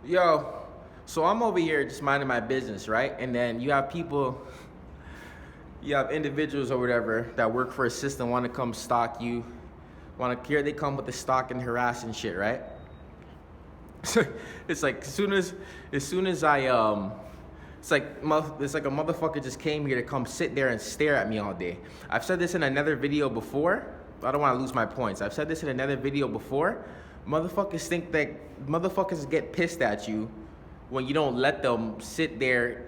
Yo, so I'm over here just minding my business, right? And then you have people, you have individuals or whatever that work for a system want to come stalk you, want to here they come with the stalk and harass and shit, right? It's like as soon as it's like a motherfucker just came here to come sit there and stare at me all day. I've said this in another video before. I don't want to lose my points. I've said this in another video before. Motherfuckers think that motherfuckers get pissed at you when you don't let them sit there.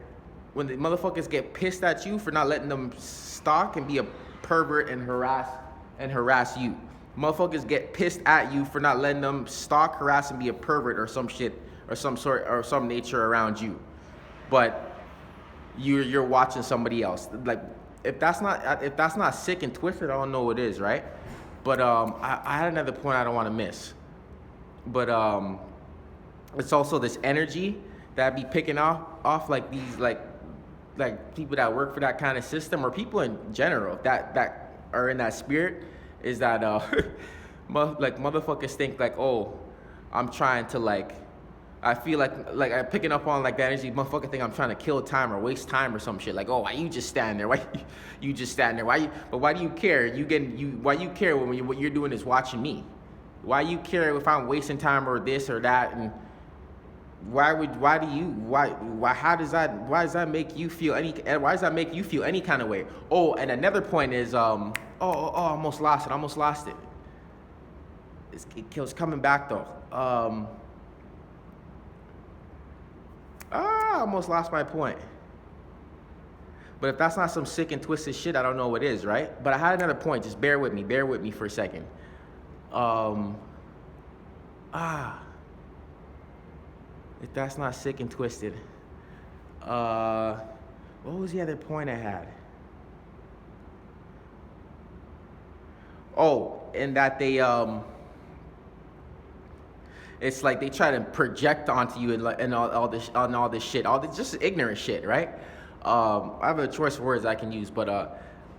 When the motherfuckers get pissed at you for not letting them stalk and be a pervert and harass you. Motherfuckers get pissed at you for not letting them stalk, harass, and be a pervert or some shit or some sort or some nature around you. But you're watching somebody else. Like if that's not sick and twisted, I don't know what is, right? But I had another point I don't want to miss. But it's also this energy that I be picking off like these like people that work for that kind of system or people in general that are in that spirit is that like motherfuckers think like, oh, I'm trying to like I feel like I'm picking up on like that energy. Motherfucker think I'm trying to kill time or waste time or some shit. Like, oh, why you just stand there? Why you just stand there? Why do you care? Why you care when what you're doing is watching me? Why you care if I'm wasting time or this or that? And why does that make you feel any kind of way? Oh, and another point is I almost lost it. It was coming back though. I almost lost my point. But if that's not some sick and twisted shit, I don't know what is, right? But I had another point. Just bear with me for a second. If that's not sick and twisted. What was the other point I had? Oh, and that they it's like they try to project onto you and all this shit, all this just ignorant shit, right? I have a choice of words I can use, but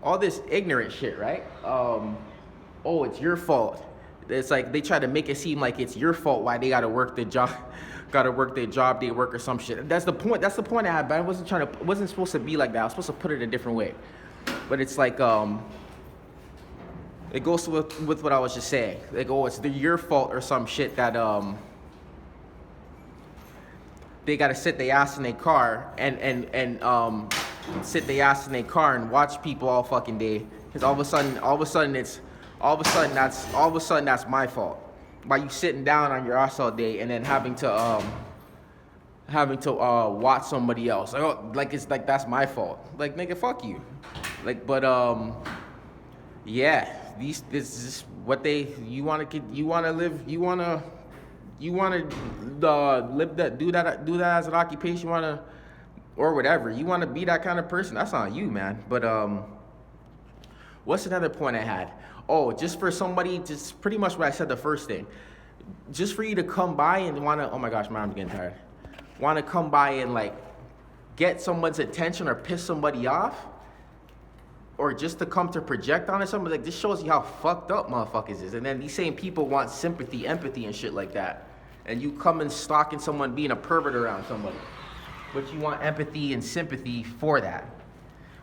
all this ignorant shit, right? Oh, it's your fault. It's like they try to make it seem like it's your fault why they gotta work their job, they work or some shit. That's the point. That's the point I had, but it wasn't supposed to be like that. I was supposed to put it a different way. But it's like it goes with what I was just saying. Like, oh, it's your fault or some shit that they gotta sit their ass in their car and sit their ass in their car and watch people all fucking day. Because all of a sudden that's my fault. By you sitting down on your ass all day and then having to watch somebody else. Like, oh, like it's like that's my fault. Like, nigga, fuck you. Like, but yeah. This is what you want to live, you want to live that, do that as an occupation, or whatever, you want to be that kind of person, that's on you, man. But what's another point I had? Oh, just for somebody, just pretty much what I said the first thing, just for you to come by and want to, oh my gosh, my arm's getting tired, want to come by and like get someone's attention or piss somebody off, or just to come to project on it, something like this shows you how fucked up motherfuckers is. And then these same people want sympathy, empathy, and shit like that. And you come and stalking someone being a pervert around somebody, but you want empathy and sympathy for that.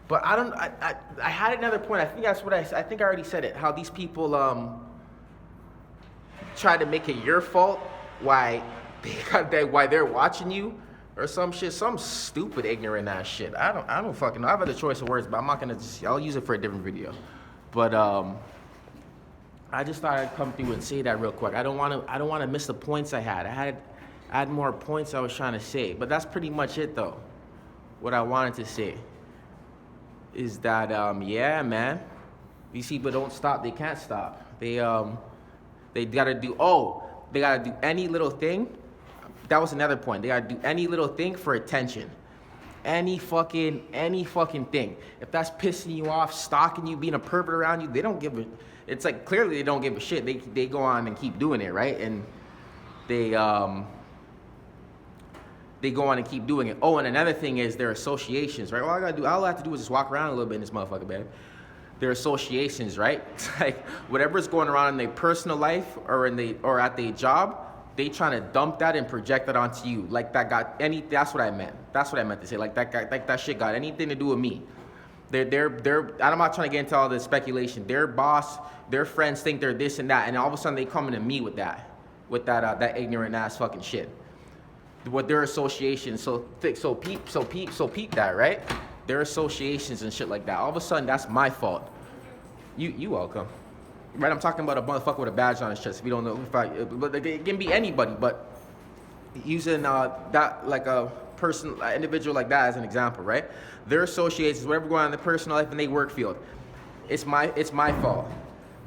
But I had another point. I think that's what I think I already said it. How these people try to make it your fault why they're watching you. Or some shit, some stupid ignorant ass shit. I don't fucking know. I have other choice of words, but I'm not gonna I'll use it for a different video. But I just thought I'd come through and say that real quick. I don't wanna miss the points I had. I had more points I was trying to say. But that's pretty much it though. What I wanted to say is that yeah, man. These people don't stop, they can't stop. They gotta do any little thing. That was another point. They gotta do any little thing for attention. Any fucking thing. If that's pissing you off, stalking you, being a pervert around you, they don't give a. It's like clearly they don't give a shit. They go on and keep doing it, right? And they go on and keep doing it. Oh, and another thing is their associations, right? All I have to do is just walk around a little bit in this motherfucker, man. Their associations, right? It's like whatever's going around in their personal life or at their job. they trying to dump that and project it onto you. Like that got any, that's what I meant. That's what I meant to say. Like that shit got anything to do with me. I'm not trying to get into all this speculation. Their boss, their friends think they're this and that, and all of a sudden they come into me with that ignorant ass fucking shit. With their associations, so peep that, right? Their associations and shit like that. All of a sudden, that's my fault. You welcome. Right, I'm talking about a motherfucker with a badge on his chest. If you don't know, but it can be anybody. But using that like a person, an individual like that as an example, right? Their associations, whatever going on in their personal life and their work field, it's my fault.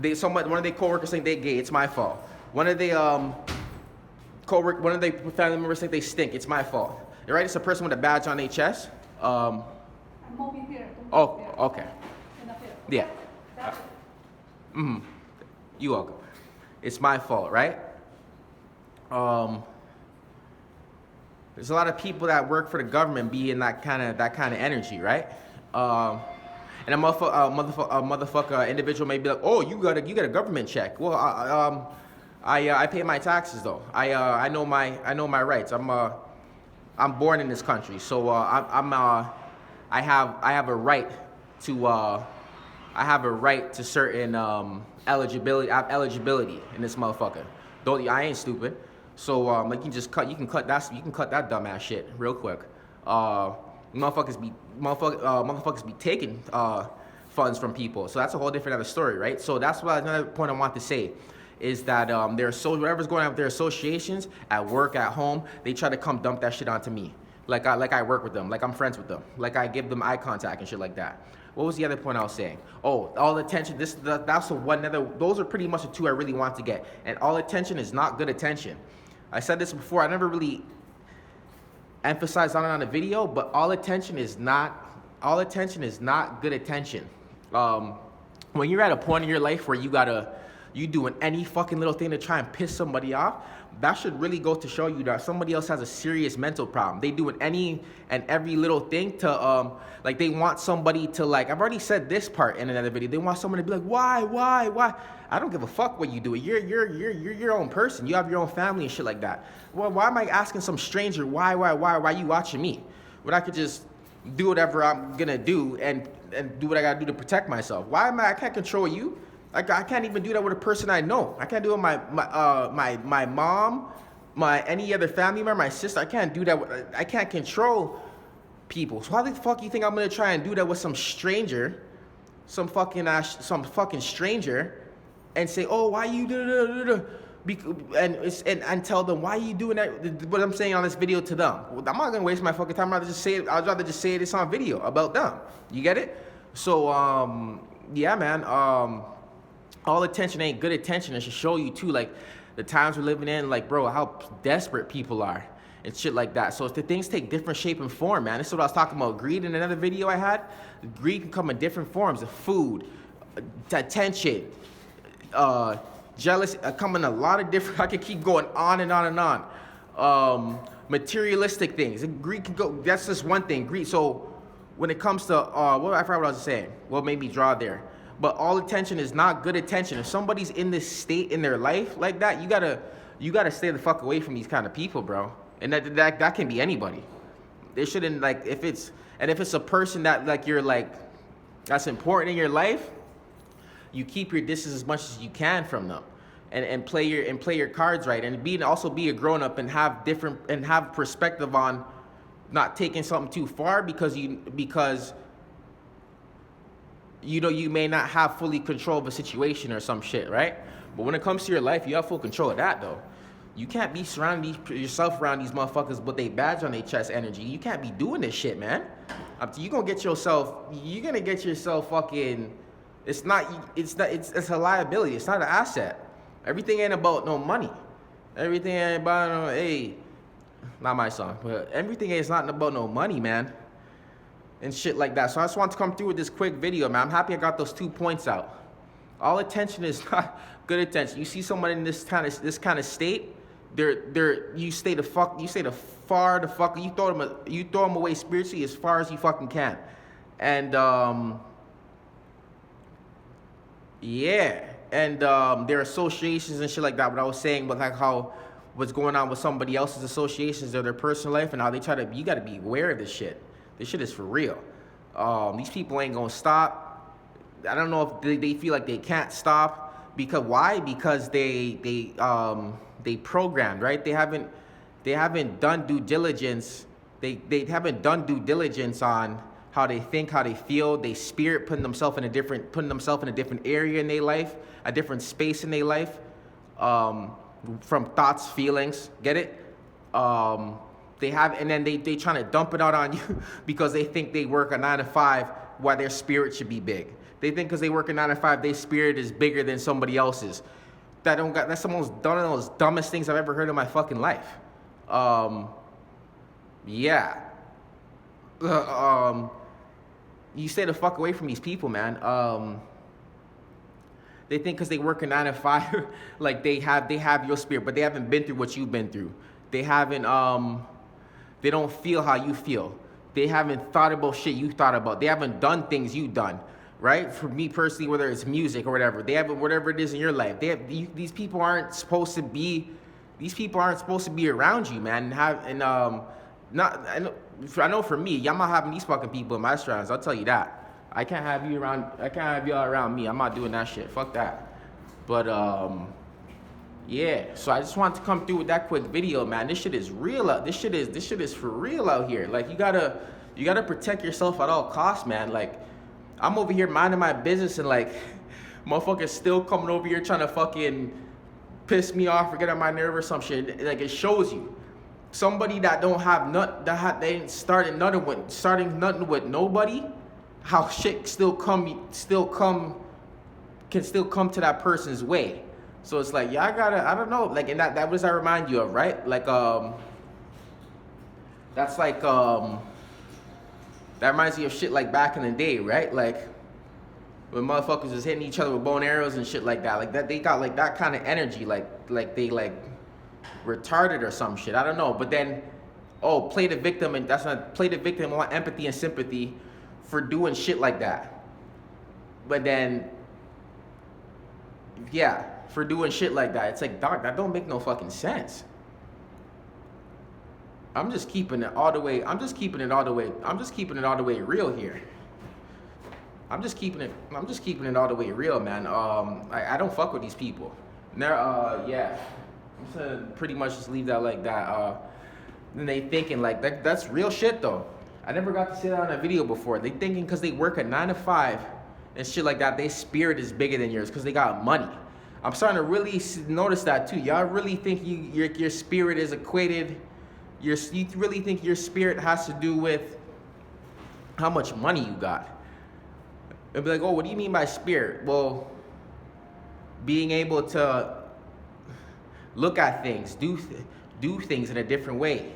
One of their coworkers think they gay, it's my fault. One of their family members think they stink, it's my fault. Right? It's a person with a badge on their chest. Oh, okay. Yeah. You welcome. It's my fault, right? There's a lot of people that work for the government be in that kind of energy, right? And a motherfucker individual may be like, oh, you got a government check. Well, I pay my taxes though. I know my rights. I'm born in this country, so I have a right to certain eligibility. I have eligibility in this motherfucker. I ain't stupid. So like you can cut that dumbass shit real quick. Motherfuckers be taking funds from people. So that's a whole different other story, right? So that's what another point I want to say is that whatever's going on with their associations at work, at home, they try to come dump that shit onto me. Like I work with them, like I'm friends with them, like I give them eye contact and shit like that. What was the other point I was saying? Oh, all attention. Those are pretty much the two I really want to get. And all attention is not good attention. I said this before. I never really emphasized on it on a video, but all attention is not good attention. When you're at a point in your life where you doing any fucking little thing to try and piss somebody off, that should really go to show you that somebody else has a serious mental problem. They doing any and every little thing to like they want somebody to like. I've already said this part in another video. They want someone to be like, why? I don't give a fuck what you do. You're your own person. You have your own family and shit like that. Well, why am I asking some stranger why you watching me when I could just do whatever I'm gonna do and do what I gotta do to protect myself? I can't control you. Like I can't even do that with a person I know. I can't do it with my mom, any other family member, my sister. I can't do that. I can't control people. So how the fuck you think I'm gonna try and do that with some stranger, some fucking stranger, and say, oh, why you and tell them why you doing that? What I'm saying on this video to them. I'm not gonna waste my fucking time. I'd rather just say this on video about them. You get it? So yeah, man. All attention ain't good attention. It should show you too, like the times we're living in, like bro, how desperate people are and shit like that. So if the things take different shape and form, man. This is what I was talking about. Greed in another video I had. Greed can come in different forms of food, attention, jealousy. Come in a lot of different. I could keep going on and on and on. Materialistic things. Greed can go. That's just one thing. Greed. So when it comes to I forgot what I was saying. What made me draw there? But all attention is not good attention. If somebody's in this state in their life like that, you gotta stay the fuck away from these kind of people, bro. And that can be anybody. They shouldn't like if it's a person that like you're like that's important in your life, you keep your distance as much as you can from them, and play your cards right, and also be a grown up and have perspective on not taking something too far because you may not have fully control of a situation or some shit, right? But when it comes to your life, you have full control of that, though. You can't be surrounding yourself around these motherfuckers with a badge on their chest energy. You can't be doing this shit, man. You're gonna get yourself fucking. It's a liability. It's not an asset. Everything ain't about no money. Everything ain't about no, hey, not my song, but everything is not about no money, man. And shit like that. So I just want to come through with this quick video, man. I'm happy I got those 2 points out. All attention is not good attention. You see someone in this kind of state, you throw them away spiritually as far as you fucking can. And yeah, and their associations and shit like that. What I was saying, but like how what's going on with somebody else's associations or their personal life, and how they try to, you gotta be aware of this shit. This shit is for real. These people ain't gonna stop. I don't know if they feel like they can't stop, because why? Because they programmed, right? They haven't done due diligence. They haven't done due diligence on how they think, how they feel, they spirit, putting themselves in a different area in their life, a different space in their life, from thoughts, feelings, get it? They have, and then they trying to dump it out on you because they think they work a 9 to 5 while their spirit should be big. They think because they work a 9 to 5, their spirit is bigger than somebody else's. That's the most dumbest things I've ever heard in my fucking life. Yeah. You stay the fuck away from these people, man. They think because they work a 9 to 5, like they have your spirit, but they haven't been through what you've been through. They haven't, they don't feel how you feel. They haven't thought about shit you thought about. They haven't done things you've done, right? For me personally, whether it's music or whatever, they haven't, whatever it is in your life. These people aren't supposed to be around you, man. I know for me, I'm not having these fucking people in my surroundings. I'll tell you that. I can't have y'all around me. I'm not doing that shit. Fuck that. But yeah. So I just wanted to come through with that quick video, man. This shit is real. This shit is for real out here. Like you gotta protect yourself at all costs, man. Like I'm over here minding my business and like motherfuckers still coming over here trying to fucking piss me off or get on my nerve or some shit. Like it shows you. Somebody that don't have they ain't starting nothing with nobody, how shit can still come to that person's way. So it's like, yeah, I don't know, like, and that what does that remind you of, right? Like that's like that reminds me of shit like back in the day, right? Like when motherfuckers was hitting each other with bow and arrows and shit like that. Like that, they got like that kind of energy, like they like retarded or some shit. I don't know. But then, play the victim, and that's not play the victim. I want empathy and sympathy for doing shit like that. But then, yeah, for doing shit like that, it's like, dog, that don't make no fucking sense. I'm just keeping it all the way real here. I'm just keeping it all the way real, man. I don't fuck with these people. And they're yeah. I'm just gonna pretty much just leave that like that. Then they thinking like that's real shit though. I never got to sit on a video before. They thinking because they work a 9 to 5 and shit like that, their spirit is bigger than yours because they got money. I'm starting to really notice that too. Y'all really think your spirit is equated. You really think your spirit has to do with how much money you got? And be like, oh, what do you mean by spirit? Well, being able to look at things, do things in a different way,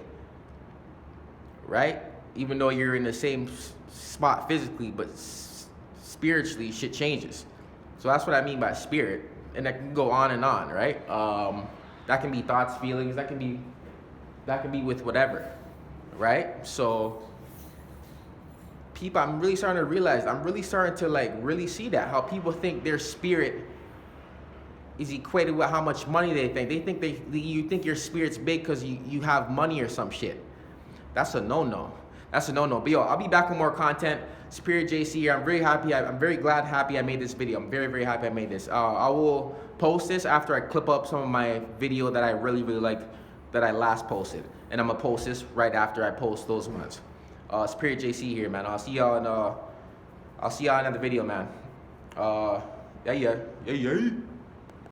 right? Even though you're in the same spot physically, but spiritually, shit changes. So that's what I mean by spirit, and that can go on and on, right? That can be thoughts, feelings. That can be with whatever, right? So, people, I'm really starting to like really see that how people think their spirit is equated with how much money they think. They think you think your spirit's big because you have money or some shit. That's a no-no. That's a no-no. But yo, I'll be back with more content. Superior JC here. I'm very happy. I'm very happy I made this video. I'm very, very happy I made this. I will post this after I clip up some of my video that I really, really like that I last posted. And I'm gonna post this right after I post those ones. Superior JC here, man. I'll see y'all in another video, man. Yeah.